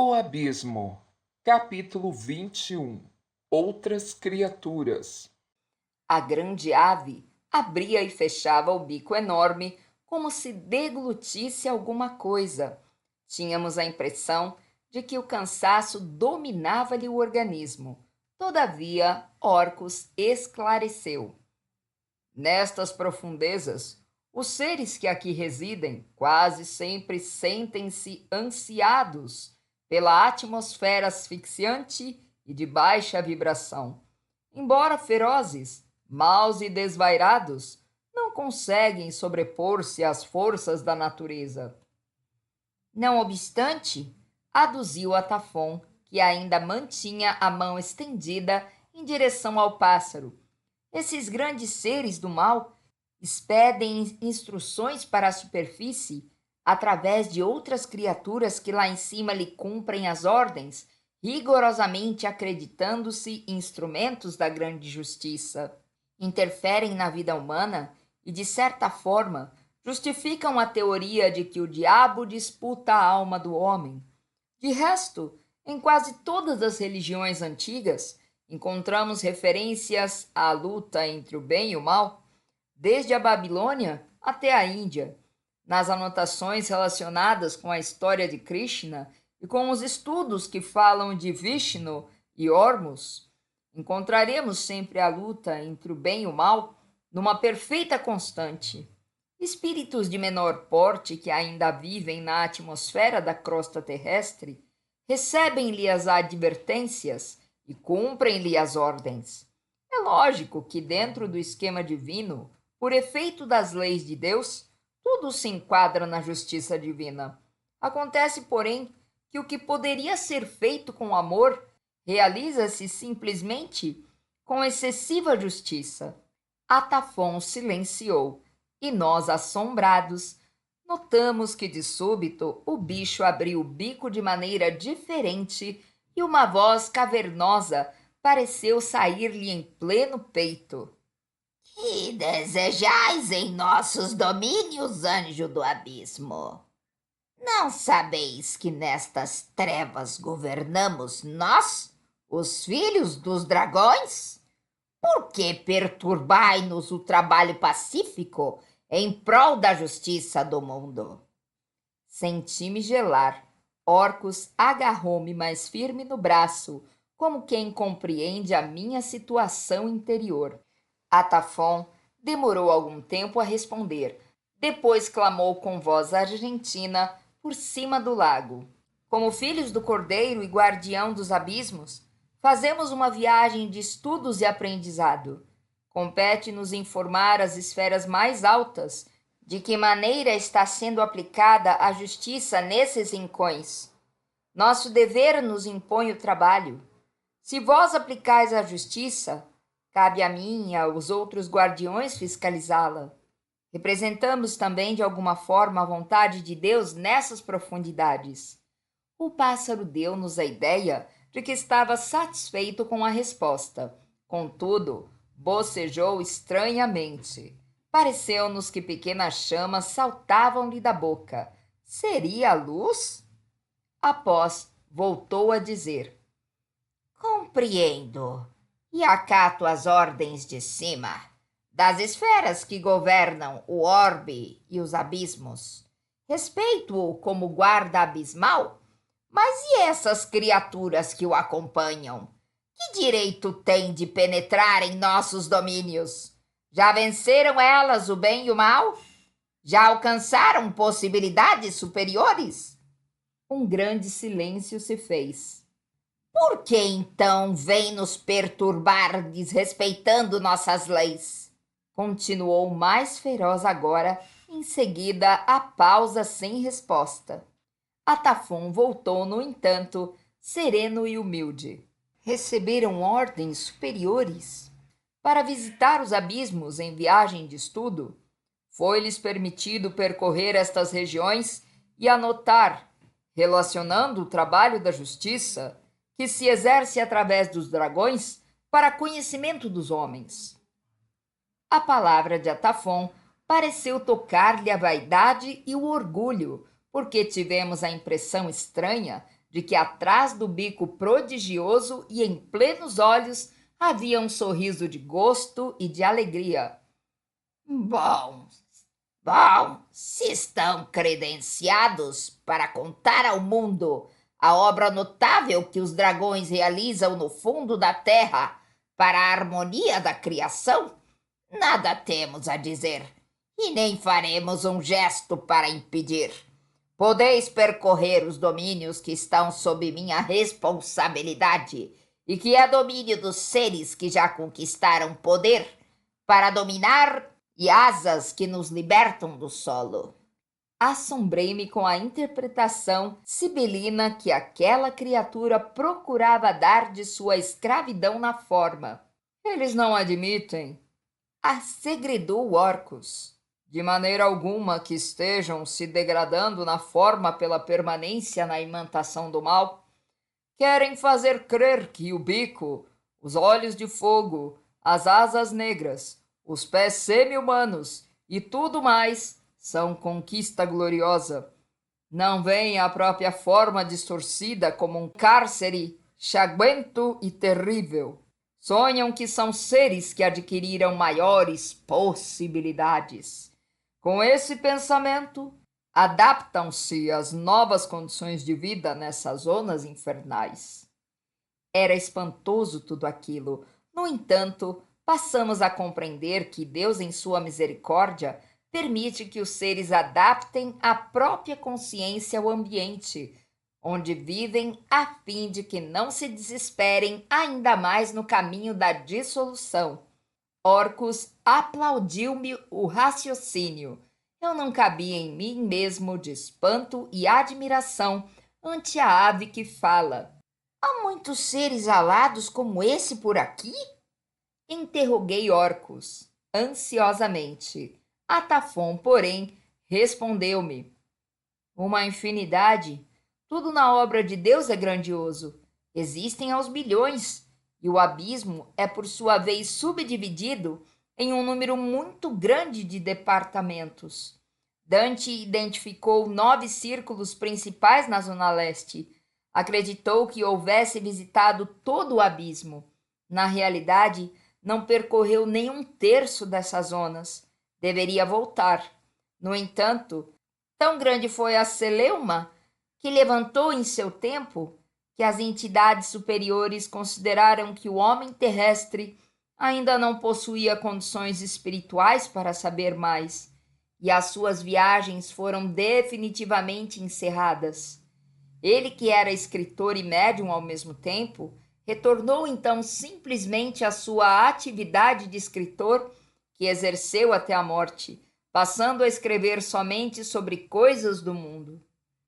O Abismo, capítulo 21. Outras criaturas. A grande ave abria e fechava o bico enorme, como se deglutisse alguma coisa. Tínhamos a impressão de que o cansaço dominava-lhe o organismo. Todavia, Orcus esclareceu. Nestas profundezas, os seres que aqui residem quase sempre sentem-se ansiados pela atmosfera asfixiante e de baixa vibração. Embora ferozes, maus e desvairados, não conseguem sobrepor-se às forças da natureza. Não obstante, aduziu Atafon, que ainda mantinha a mão estendida em direção ao pássaro. Esses grandes seres do mal expedem instruções para a superfície através de outras criaturas que lá em cima lhe cumprem as ordens, rigorosamente acreditando-se instrumentos da grande justiça. Interferem na vida humana e, de certa forma, justificam a teoria de que o diabo disputa a alma do homem. De resto, em quase todas as religiões antigas, encontramos referências à luta entre o bem e o mal, desde a Babilônia até a Índia. Nas anotações relacionadas com a história de Krishna e com os estudos que falam de Vishnu e Ormus, encontraremos sempre a luta entre o bem e o mal numa perfeita constante. Espíritos de menor porte que ainda vivem na atmosfera da crosta terrestre recebem-lhe as advertências e cumprem-lhe as ordens. É lógico que, dentro do esquema divino, por efeito das leis de Deus, tudo se enquadra na justiça divina. Acontece, porém, que o que poderia ser feito com amor realiza-se simplesmente com excessiva justiça. Atafon silenciou, e nós, assombrados, notamos que de súbito o bicho abriu o bico de maneira diferente e uma voz cavernosa pareceu sair-lhe em pleno peito. Que desejais em nossos domínios, anjo do abismo? Não sabeis que nestas trevas governamos nós, os filhos dos dragões? Por que perturbai-nos o trabalho pacífico em prol da justiça do mundo? Senti-me gelar. Orcus agarrou-me mais firme no braço, como quem compreende a minha situação interior. Atafon demorou algum tempo a responder. Depois clamou com voz argentina por cima do lago. Como filhos do Cordeiro e guardião dos abismos, fazemos uma viagem de estudos e aprendizado. Compete-nos informar as esferas mais altas de que maneira está sendo aplicada a justiça nesses rincões. Nosso dever nos impõe o trabalho. Se vós aplicais a justiça, cabe a mim e aos outros guardiões fiscalizá-la. Representamos também de alguma forma a vontade de Deus nessas profundidades. O pássaro deu-nos a ideia de que estava satisfeito com a resposta. Contudo, bocejou estranhamente. Pareceu-nos que pequenas chamas saltavam-lhe da boca. Seria a luz? Após, voltou a dizer: Compreendo e acato as ordens de cima, das esferas que governam o orbe e os abismos. Respeito-o como guarda abismal, mas e essas criaturas que o acompanham? Que direito têm de penetrar em nossos domínios? Já venceram elas o bem e o mal? Já alcançaram possibilidades superiores? Um grande silêncio se fez. Por que então vem nos perturbar desrespeitando nossas leis? Continuou mais feroz agora, em seguida a pausa sem resposta. Atafon voltou, no entanto, sereno e humilde. Receberam ordens superiores para visitar os abismos em viagem de estudo. Foi-lhes permitido percorrer estas regiões e anotar, relacionando o trabalho da justiça, que se exerce através dos dragões, para conhecimento dos homens. A palavra de Atafon pareceu tocar-lhe a vaidade e o orgulho, porque tivemos a impressão estranha de que atrás do bico prodigioso e em plenos olhos havia um sorriso de gosto e de alegria. Bom, bom, se estão credenciados para contar ao mundo a obra notável que os dragões realizam no fundo da terra para a harmonia da criação, nada temos a dizer e nem faremos um gesto para impedir. Podeis percorrer os domínios que estão sob minha responsabilidade e que é domínio dos seres que já conquistaram poder para dominar e asas que nos libertam do solo. Assombrei-me com a interpretação sibelina que aquela criatura procurava dar de sua escravidão na forma. Eles não admitem, assegredou Orcus, de maneira alguma que estejam se degradando na forma pela permanência na imantação do mal. Querem fazer crer que o bico, os olhos de fogo, as asas negras, os pés semi-humanos e tudo mais são conquista gloriosa. Não veem a própria forma distorcida como um cárcere chaguento e terrível. Sonham que são seres que adquiriram maiores possibilidades. Com esse pensamento, adaptam-se às novas condições de vida nessas zonas infernais. Era espantoso tudo aquilo. No entanto, passamos a compreender que Deus, em sua misericórdia, permite que os seres adaptem a própria consciência ao ambiente, onde vivem, a fim de que não se desesperem ainda mais no caminho da dissolução. Orcus aplaudiu-me o raciocínio. Eu não cabia em mim mesmo de espanto e admiração ante a ave que fala. Há muitos seres alados como esse por aqui? Interroguei Orcus, ansiosamente. Atafon, porém, respondeu-me. Uma infinidade. Tudo na obra de Deus é grandioso. Existem aos bilhões. E o abismo é, por sua vez, subdividido em um número muito grande de departamentos. Dante identificou 9 círculos principais na zona leste. Acreditou que houvesse visitado todo o abismo. Na realidade, não percorreu nem 1/3 dessas zonas. Deveria voltar. No entanto, tão grande foi a celeuma que levantou em seu tempo que as entidades superiores consideraram que o homem terrestre ainda não possuía condições espirituais para saber mais, e as suas viagens foram definitivamente encerradas. Ele, que era escritor e médium ao mesmo tempo, retornou então simplesmente à sua atividade de escritor, que exerceu até a morte, passando a escrever somente sobre coisas do mundo.